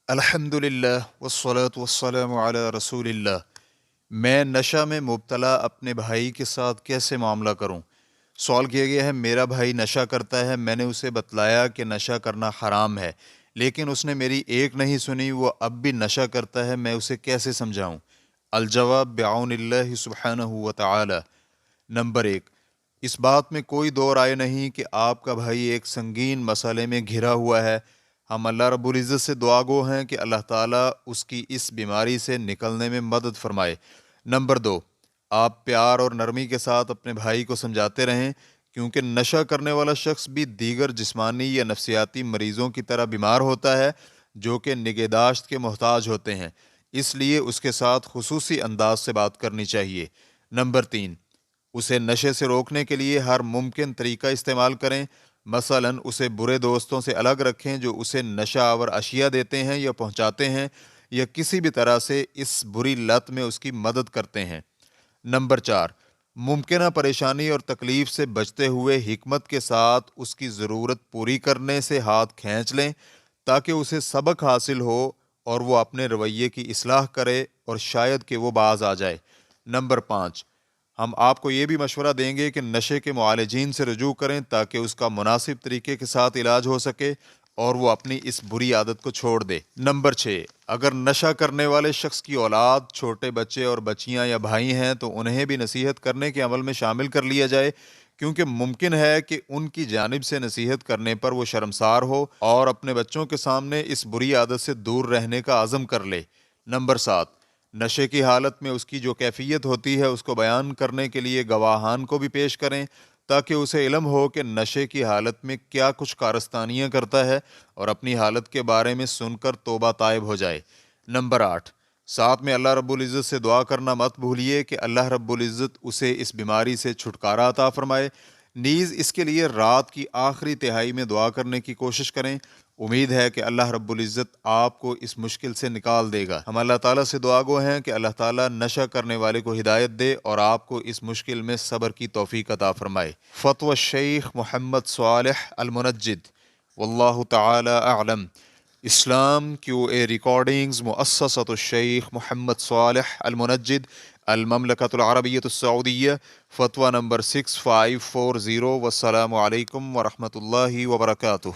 الحمد للہ والصلاة والسلام علی رسول اللہ۔ میں نشہ میں مبتلا اپنے بھائی کے ساتھ کیسے معاملہ کروں؟ سوال کیا گیا ہے، میرا بھائی نشہ کرتا ہے، میں نے اسے بتلایا کہ نشہ کرنا حرام ہے، لیکن اس نے میری ایک نہیں سنی، وہ اب بھی نشہ کرتا ہے، میں اسے کیسے سمجھاؤں؟ الجواب بعون اللہ سبحانہ و تعالی۔ نمبر 1، اس بات میں کوئی دو رائے نہیں کہ آپ کا بھائی ایک سنگین مسئلے میں گھرا ہوا ہے۔ ہم اللہ رب العزت سے دعا گو ہیں کہ اللہ تعالیٰ اس کی اس بیماری سے نکلنے میں مدد فرمائے۔ نمبر 2، آپ پیار اور نرمی کے ساتھ اپنے بھائی کو سمجھاتے رہیں، کیونکہ نشہ کرنے والا شخص بھی دیگر جسمانی یا نفسیاتی مریضوں کی طرح بیمار ہوتا ہے جو کہ نگہداشت کے محتاج ہوتے ہیں، اس لیے اس کے ساتھ خصوصی انداز سے بات کرنی چاہیے۔ نمبر 3، اسے نشے سے روکنے کے لیے ہر ممکن طریقہ استعمال کریں، مثلاً اسے برے دوستوں سے الگ رکھیں جو اسے نشہ آور اشیاء دیتے ہیں یا پہنچاتے ہیں یا کسی بھی طرح سے اس بری لت میں اس کی مدد کرتے ہیں۔ نمبر 4، ممکنہ پریشانی اور تکلیف سے بچتے ہوئے حکمت کے ساتھ اس کی ضرورت پوری کرنے سے ہاتھ کھینچ لیں تاکہ اسے سبق حاصل ہو اور وہ اپنے رویے کی اصلاح کرے اور شاید کہ وہ باز آ جائے۔ نمبر 5، ہم آپ کو یہ بھی مشورہ دیں گے کہ نشے کے معالجین سے رجوع کریں تاکہ اس کا مناسب طریقے کے ساتھ علاج ہو سکے اور وہ اپنی اس بری عادت کو چھوڑ دے۔ نمبر 6، اگر نشہ کرنے والے شخص کی اولاد، چھوٹے بچے اور بچیاں یا بھائی ہیں تو انہیں بھی نصیحت کرنے کے عمل میں شامل کر لیا جائے، کیونکہ ممکن ہے کہ ان کی جانب سے نصیحت کرنے پر وہ شرمسار ہو اور اپنے بچوں کے سامنے اس بری عادت سے دور رہنے کا عزم کر لے۔ نمبر 7، نشے کی حالت میں اس کی جو کیفیت ہوتی ہے اس کو بیان کرنے کے لیے گواہان کو بھی پیش کریں تاکہ اسے علم ہو کہ نشے کی حالت میں کیا کچھ کارستانیاں کرتا ہے اور اپنی حالت کے بارے میں سن کر توبہ طائب ہو جائے۔ نمبر 8، ساتھ میں اللہ رب العزت سے دعا کرنا مت بھولیے کہ اللہ رب العزت اسے اس بیماری سے چھٹکارا عطا فرمائے، نیز اس کے لیے رات کی آخری تہائی میں دعا کرنے کی کوشش کریں۔ امید ہے کہ اللہ رب العزت آپ کو اس مشکل سے نکال دے گا۔ ہم اللہ تعالیٰ سے دعا گو ہیں کہ اللہ تعالیٰ نشہ کرنے والے کو ہدایت دے اور آپ کو اس مشکل میں صبر کی توفیق عطا فرمائے۔ فتوی الشیخ محمد صالح المنجد، واللہ تعالی اعلم۔ اسلام کیو اے ریکارڈنگز، مؤسسۃ الشیخ محمد صالح المنجد، المملکۃ العربیۃ السعودیہ، فتویٰ نمبر 6540۔ والسلام علیکم ورحمۃ اللہ وبرکاتہ۔